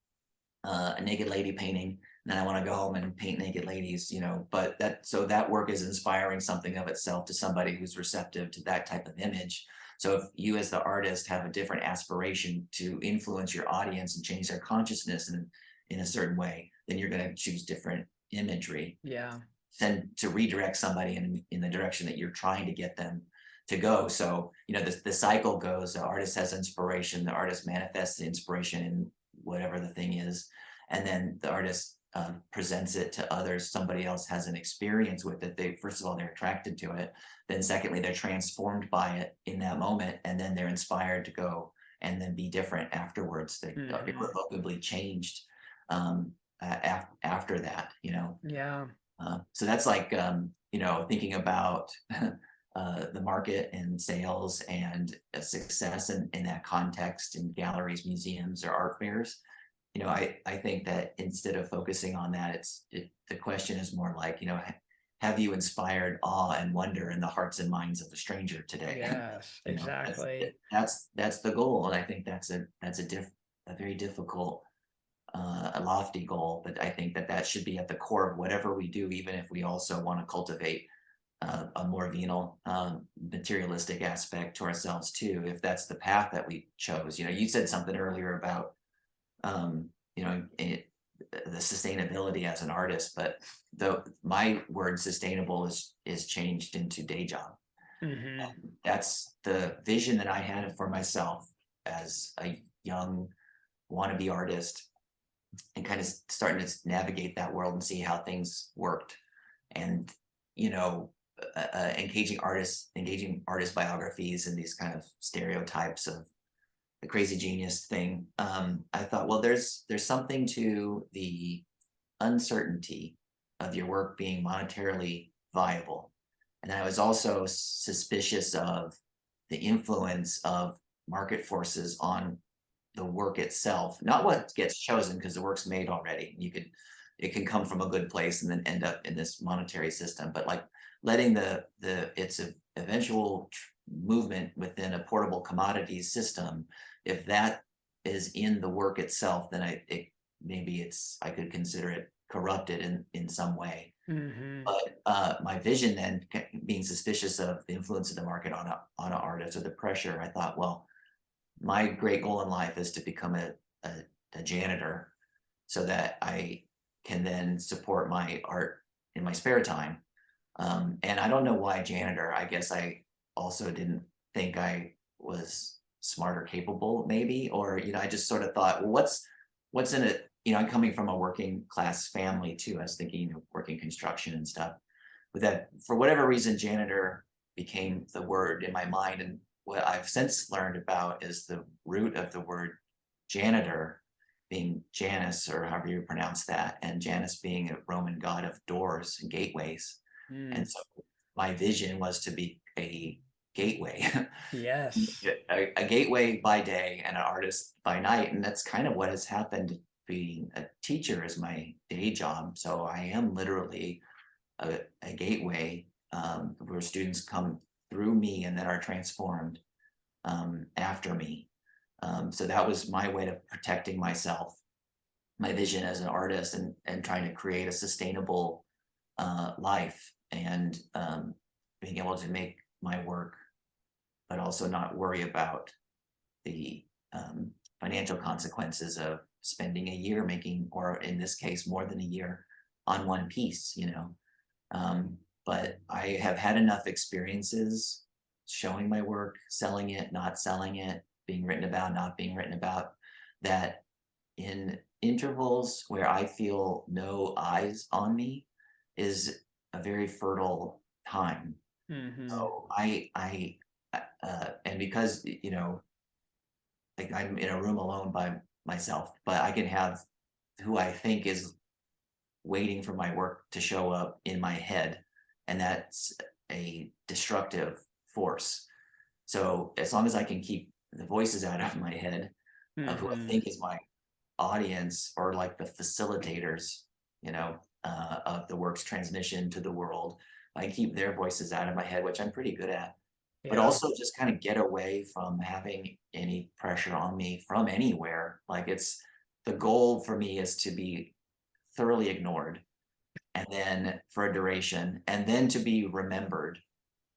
a naked lady painting, and then I want to go home and paint naked ladies, but that work is inspiring something of itself to somebody who's receptive to that type of image. So if you as the artist have a different aspiration to influence your audience and change their consciousness in a certain way, then you're going to choose different imagery Yeah. to redirect somebody in the direction that you're trying to get them to go. So, the cycle goes, the artist has inspiration, the artist manifests the inspiration in whatever the thing is, and then the artist presents it to others. Somebody else has an experience with it. First of all, they're attracted to it. Then secondly, they're transformed by it in that moment, and then they're inspired to go and then be different afterwards. They're irrevocably changed after that, Yeah. So that's like, thinking about the market and sales and success in that context in galleries, museums, or art fairs. I think that instead of focusing on that, the question is more like, have you inspired awe and wonder in the hearts and minds of the stranger today? Yes, You know, exactly. that's the goal, and I think a very difficult, a lofty goal, but I think that should be at the core of whatever we do, even if we also want to cultivate a more venal, materialistic aspect to ourselves too. If that's the path that we chose, you said something earlier about the sustainability as an artist, but my word sustainable is changed into day job. Hmm. That's the vision that I had for myself as a young wannabe artist, and kind of starting to navigate that world and see how things worked. And, you know, engaging artist biographies and these kind of stereotypes of the crazy genius thing. I thought, well, there's something to the uncertainty of your work being monetarily viable. And I was also suspicious of the influence of market forces on the work itself, not what gets chosen, because the work's made already. It can come from a good place and then end up in this monetary system, but like letting its eventual movement within a portable commodities system, if that is in the work itself, then I could consider it corrupted in some way. Hmm. But my vision then, being suspicious of the influence of the market on an artist or the pressure, I thought, well, my great goal in life is to become a janitor so that I can then support my art in my spare time. And I don't know why janitor. I guess I also didn't think I was smart or capable, maybe, or I just sort of thought, well, what's in it? I'm coming from a working class family too. I was thinking of working construction and stuff. But that, for whatever reason, janitor became the word in my mind. And what I've since learned about is the root of the word janitor being Janus, or however you pronounce that, and Janus being a Roman god of doors and gateways. And Mm. so my vision was to be a gateway, Yes. a gateway by day and an artist by night. And that's kind of what has happened. Being a teacher is my day job. So I am literally a gateway, where students come through me and then are transformed after me. So that was my way of protecting myself, my vision as an artist, and trying to create a sustainable life, and being able to make my work, but also not worry about the financial consequences of spending a year making, or in this case, more than a year on one piece. But I have had enough experiences showing my work, selling it, not selling it, being written about, not being written about, that in intervals where I feel no eyes on me is a very fertile time. Hmm. So and because, like I'm in a room alone by myself, but I can have who I think is waiting for my work to show up in my head, and that's a destructive force. So as long as I can keep the voices out of my head of who I Hmm. think is my audience, or like the facilitators, of the work's transmission to the world, I keep their voices out of my head, which I'm pretty good at. But Yeah. also just kind of get away from having any pressure on me from anywhere. Like, it's the goal for me is to be thoroughly ignored, and then for a duration, and then to be remembered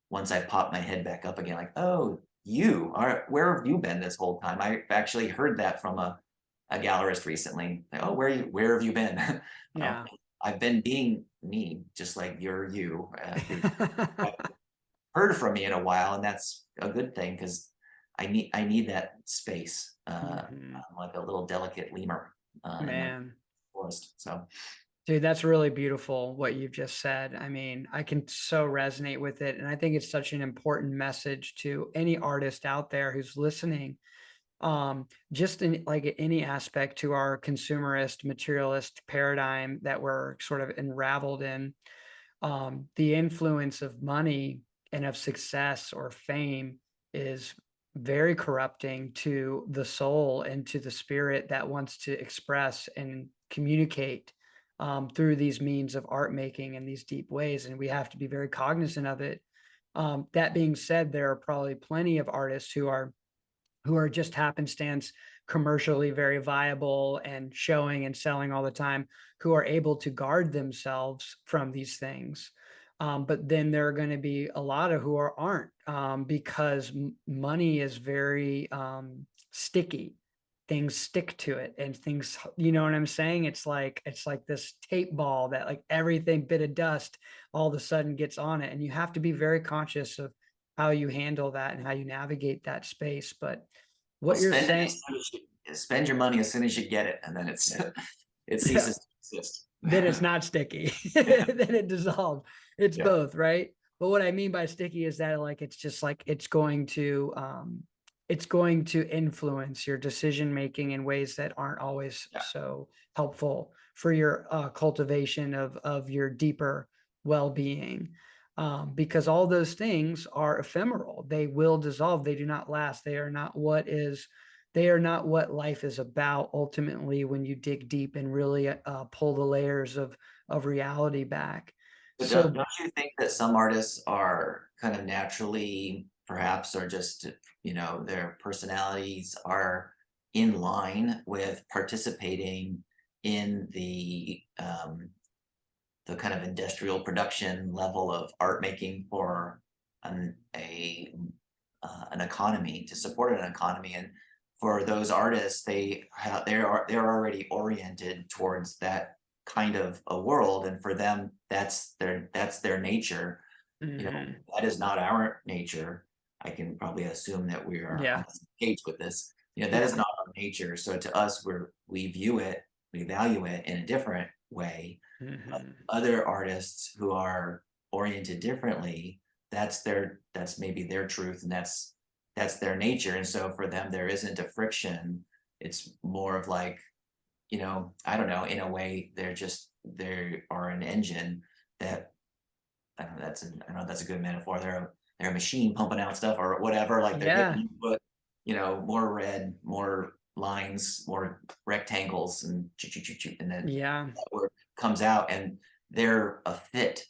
once I pop my head back up again, like, oh, you are, where have you been this whole time? I actually heard that from a gallerist recently. Like, oh, where have you been? Oh, Yeah. I've been being me, just like you're you. I've heard from me in a while, and that's a good thing, because I need that space. Hmm. I'm like a little delicate lemur in the Man. forest. So Dude, that's really beautiful what you've just said. I mean, I can so resonate with it. And I think it's such an important message to any artist out there who's listening. Just in like any aspect to our consumerist, materialist paradigm that we're sort of unraveled in, the influence of money and of success or fame is very corrupting to the soul and to the spirit that wants to express and communicate through these means of art making in these deep ways. And we have to be very cognizant of it. That being said, there are probably plenty of artists who are just happenstance commercially very viable and showing and selling all the time, who are able to guard themselves from these things. But then there are going to be a lot of who aren't, because money is very sticky. Things stick to it, and things, you know what I'm saying? It's like this tape ball that, like, everything bit of dust all of a sudden gets on it, and you have to be very conscious of how you handle that and how you navigate that space. But Well, what you're saying, spend your money as soon as you get it, and then it yeah, ceases to exist. then it's not sticky. Then it dissolves. It's Yeah. both, right? But what I mean by sticky is that, like, it's just like it's going to influence your decision making in ways that aren't always Yeah. so helpful for your cultivation of your deeper well-being. Because all those things are ephemeral. They will dissolve. They do not last. They are not what life is about ultimately when you dig deep and really pull the layers of reality back. But So don't you think that some artists are kind of naturally, perhaps, or just, their personalities are in line with participating in the kind of industrial production level of art making for an economy, to support an economy? And for those artists, they're already oriented towards that kind of a world, and for them that's their nature. mhm, That is not our nature. I can probably assume that we are on yeah, the same page with this. That is yeah, not our nature. So to us, we view it, we value it in a different way. mhm, Other artists who are oriented differently, that's maybe their truth, and that's their nature. And so for them, there isn't a friction. It's more of like, I don't know, in a way, they are an engine that, I don't know, I don't know if that's a good metaphor. They're a machine pumping out stuff or whatever. Like they're yeah, getting input, more red, more lines, more rectangles, and and then yeah, that word comes out, and they're a fit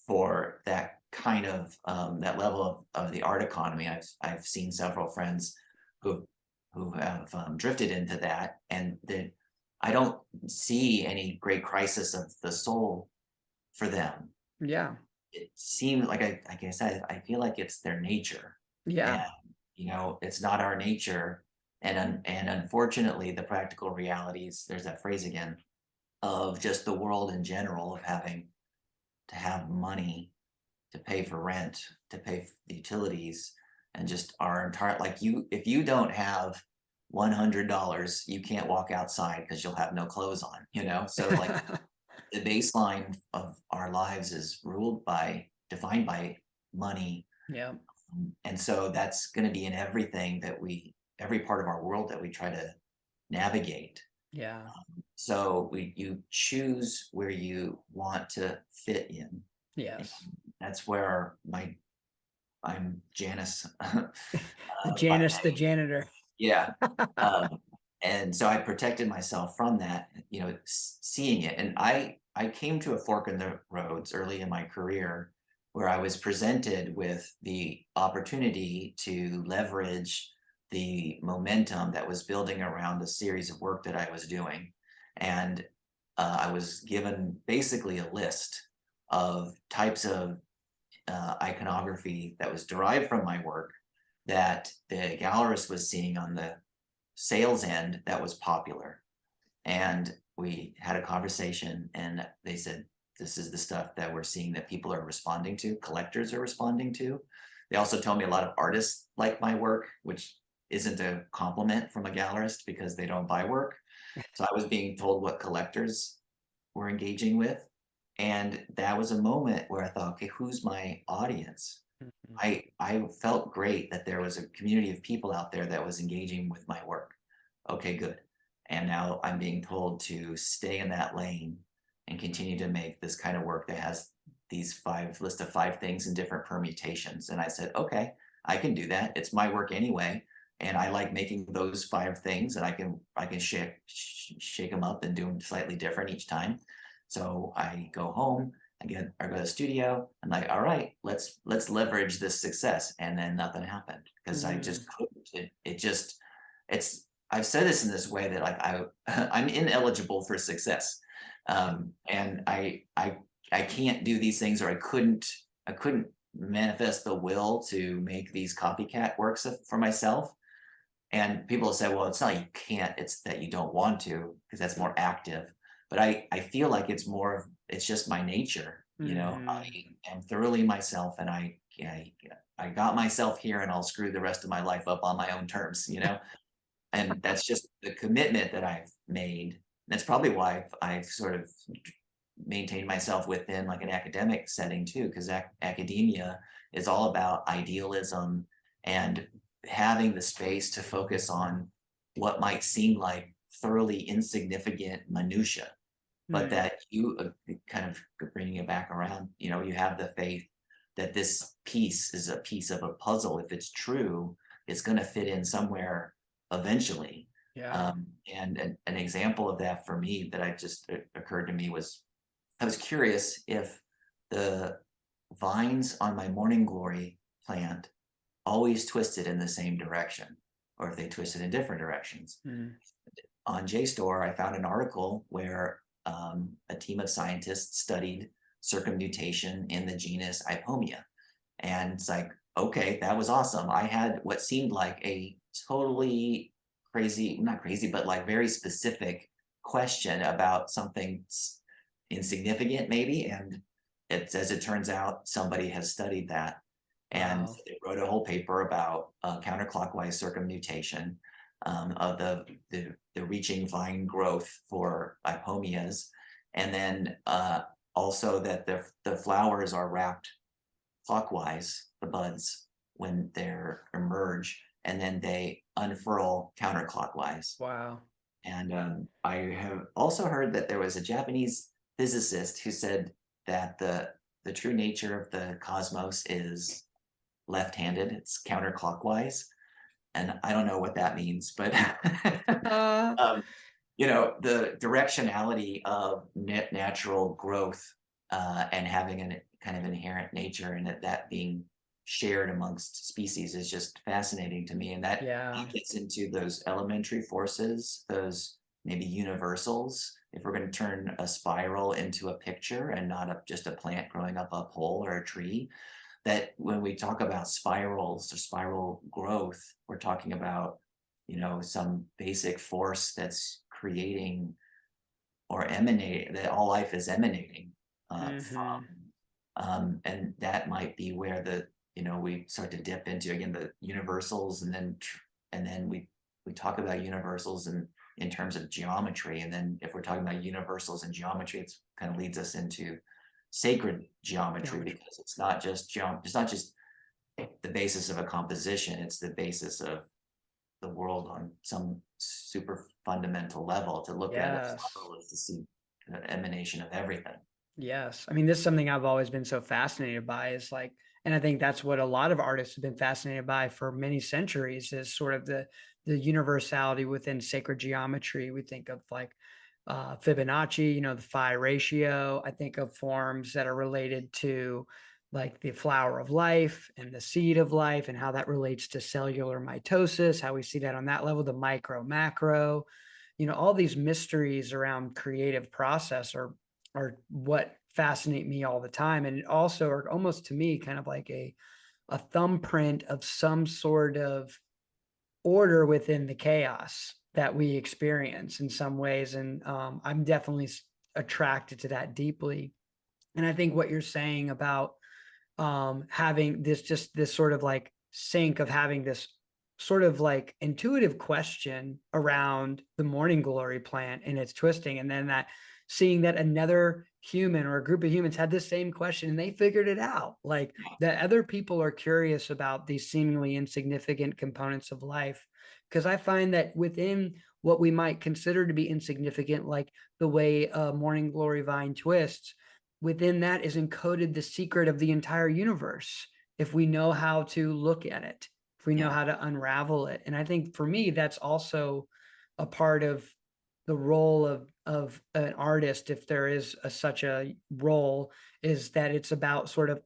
for that kind of that level of the art economy. I've seen several friends who who have drifted into that, and that I don't see any great crisis of the soul for them. yeah, It seems like, like I said, I feel like it's their nature, and yeah, it's not our nature. And unfortunately, the practical realities, there's that phrase again, of just the world in general, of having to have money to pay for rent, to pay for the utilities, and just our entire, like, if you don't have $100, you can't walk outside because you'll have no clothes on, So like the baseline of our lives is defined by money. yeah, And so that's going to be in every part of our world that we try to navigate. yeah, So you choose where you want to fit in. And yes. that's where I'm Janice. By Janice the janitor. Yeah. Um, and so I protected myself from that, seeing it. And I came to a fork in the roads early in my career where I was presented with the opportunity to leverage the momentum that was building around the series of work that I was doing. And I was given basically a list of types of iconography that was derived from my work that the gallerist was seeing on the sales end that was popular. And we had a conversation, and they said, this is the stuff that we're seeing that people are responding to, collectors are responding to. They also told me a lot of artists like my work, which isn't a compliment from a gallerist because they don't buy work. So I was being told what collectors were engaging with. And that was a moment where I thought, okay, who's my audience? Mhm. I felt great that there was a community of people out there that was engaging with my work. Okay, good. And now I'm being told to stay in that lane and continue to make this kind of work that has these list of 5 things in different permutations. And I said, okay, I can do that. It's my work anyway. And I like making those 5 things, and I can shake them up and do them slightly different each time. So I go home, I go to the studio, I'm like, all right, let's leverage this success. And then nothing happened because I just Mm, couldn't. It just it's I've said this in this way that like I'm ineligible for success. And I can't do these things, or I couldn't manifest the will to make these copycat works for myself. And people say, well, it's not you can't, it's that you don't want to, because that's more active. But I feel like it's just my nature. I mhm. am thoroughly myself, and I got myself here, and I'll screw the rest of my life up on my own terms. And that's just the commitment that I've made. That's probably why I've sort of maintained myself within like an academic setting too, because academia is all about idealism and having the space to focus on what might seem like thoroughly insignificant minutia, but Mm, that you kind of bringing it back around, you have the faith that this piece is a piece of a puzzle. If it's true, it's going to fit in somewhere eventually. yeah. And an example of that for me that I just occurred to me was I was curious if the vines on my morning glory plant always twisted in the same direction, or if they twisted in different directions. Mm, On JSTOR, I found an article where a team of scientists studied circumnutation in the genus Ipomia. And it's like, okay, that was awesome. I had what seemed like a totally crazy, not crazy, but like very specific question about something insignificant, maybe. And as it turns out, somebody has studied that. And wow. they wrote a whole paper about counterclockwise circumnutation of the reaching vine growth for Ipomias. And then also that the flowers are wrapped clockwise, the buds, when they're emerge, and then they unfurl counterclockwise. Wow. And I have also heard that there was a Japanese physicist who said that the true nature of the cosmos is left-handed, it's counterclockwise. And I don't know what that means, but um, the directionality of natural growth and having a kind of inherent nature, and that being shared amongst species is just fascinating to me. And that Yeah. gets into those elementary forces, those maybe universals. If we're going to turn a spiral into a picture and not just a plant growing up a pole or a tree, that when we talk about spirals or spiral growth, we're talking about, some basic force that's creating or emanating, that all life is emanating Hmm. from. And that might be where we start to dip into again the universals, and then we talk about universals in terms of geometry. And then if we're talking about universals and geometry, it's kind of leads us into sacred geometry, Geometry. because it's not just the basis of a composition, it's the basis of the world on some super fundamental level. To look at a Yes. flower is to see the emanation of everything. Yes. I mean, this is something I've always been so fascinated by is like, and I think that's what a lot of artists have been fascinated by for many centuries is sort of the universality within sacred geometry. We think of like Fibonacci, the phi ratio. I think of forms that are related to like the flower of life and the seed of life and how that relates to cellular mitosis, how we see that on that level, the micro, macro, all these mysteries around creative process are what fascinate me all the time. And it also are almost to me kind of like a thumbprint of some sort of order within the chaos that we experience in some ways. And I'm definitely attracted to that deeply. And I think what you're saying about having this sort of like sync of having this sort of like intuitive question around the morning glory plant and its twisting, and then that seeing that another human or a group of humans had the same question and they figured it out, like that other people are curious about these seemingly insignificant components of life. Because I find that within what we might consider to be insignificant, like the way a morning glory vine twists, within that is encoded the secret of the entire universe if we know how to look at it, if we know Yeah. how to unravel it. And I think for me, that's also a part of the role of an artist, if there is such a role, is that it's about sort of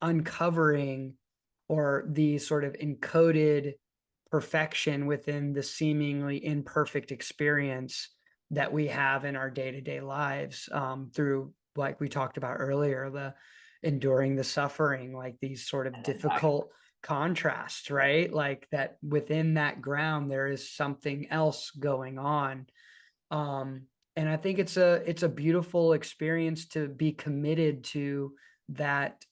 uncovering or the sort of encoded perfection within the seemingly imperfect experience that we have in our day-to-day lives, through, like we talked about earlier, the enduring the suffering, like these sort of difficult contrasts, right? Like that within that ground, there is something else going on. Um, and I think it's a beautiful experience to be committed to that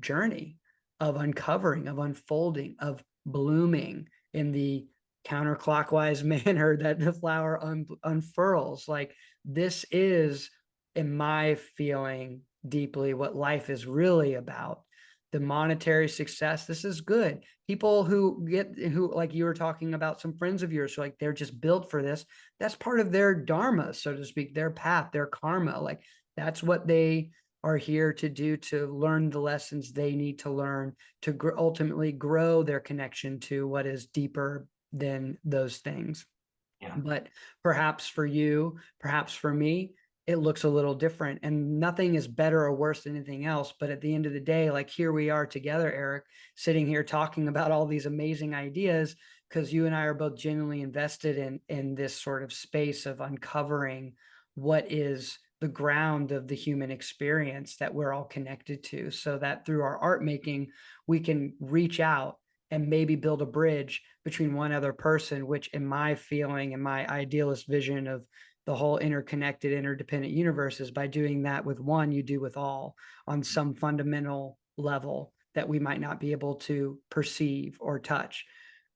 journey of uncovering, of unfolding, of blooming in the counterclockwise manner that the flower unfurls. Like this is, in my feeling, deeply what life is really about. The monetary success, this is good. People who like you were talking about, some friends of yours, like they're just built for this. That's part of their dharma, so to speak, their path, their karma. Like that's what they are here to do, to learn the lessons they need to learn to ultimately grow their connection to what is deeper than those things. Yeah. But perhaps for you, perhaps for me, it looks a little different, and nothing is better or worse than anything else. But at the end of the day, like here we are together, Eric, sitting here talking about all these amazing ideas, because you and I are both genuinely invested in this sort of space of uncovering what is the ground of the human experience that we're all connected to, so that through our art making, we can reach out and maybe build a bridge between one other person, which in my feeling and my idealist vision of the whole interconnected, interdependent universe is by doing that with one, you do with all on some fundamental level that we might not be able to perceive or touch.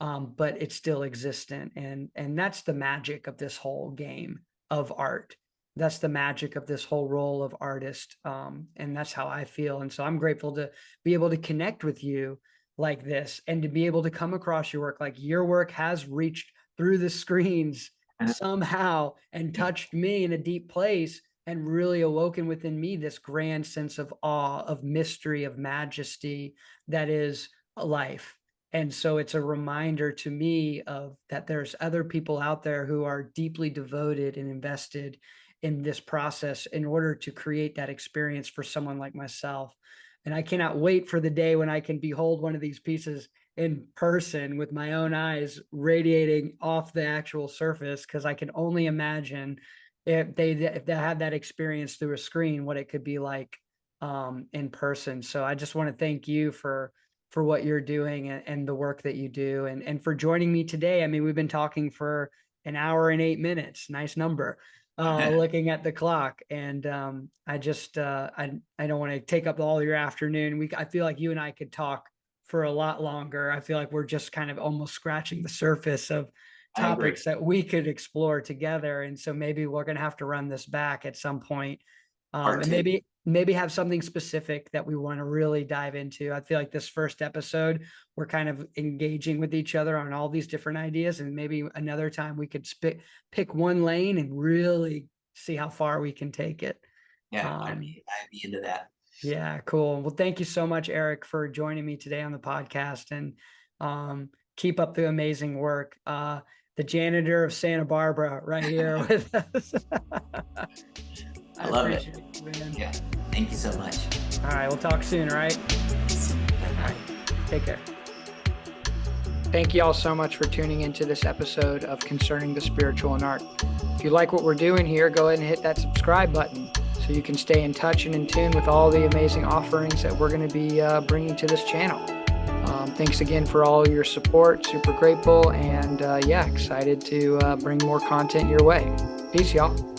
But it's still existent. And that's the magic of this whole game of art. That's the magic of this whole role of artist. And that's how I feel. And so I'm grateful to be able to connect with you like this, and to be able to come across your work. Like your work has reached through the screens somehow and touched me in a deep place, and really awoken within me this grand sense of awe, of mystery, of majesty that is life. And so it's a reminder to me of that there's other people out there who are deeply devoted and invested in this process in order to create that experience for someone like myself. And I cannot wait for the day when I can behold one of these pieces in person with my own eyes radiating off the actual surface, because I can only imagine if they had that experience through a screen, what it could be like in person. So I just want to thank you for what you're doing and the work that you do, and for joining me today. I mean, we've been talking for an hour and 8 minutes. Nice number. Looking at the clock, and I just I don't want to take up all your afternoon. I feel like you and I could talk for a lot longer. I feel like we're just kind of almost scratching the surface of topics that we could explore together. And so maybe we're going to have to run this back at some point, and maybe have something specific that we want to really dive into. I feel like this first episode, we're kind of engaging with each other on all these different ideas, and maybe another time we could pick one lane and really see how far we can take it. Yeah, I'd be into that. Yeah, cool. Well, thank you so much, Eric, for joining me today on the podcast, and keep up the amazing work. The janitor of Santa Barbara right here with us. I love it. Man. Yeah. Thank you so much. All right. We'll talk soon. All right. All right. Take care. Thank you all so much for tuning into this episode of Concerning the Spiritual and Art. If you like what we're doing here, go ahead and hit that subscribe button so you can stay in touch and in tune with all the amazing offerings that we're going to be bringing to this channel. Thanks again for all your support. Super grateful, and excited to bring more content your way. Peace, y'all.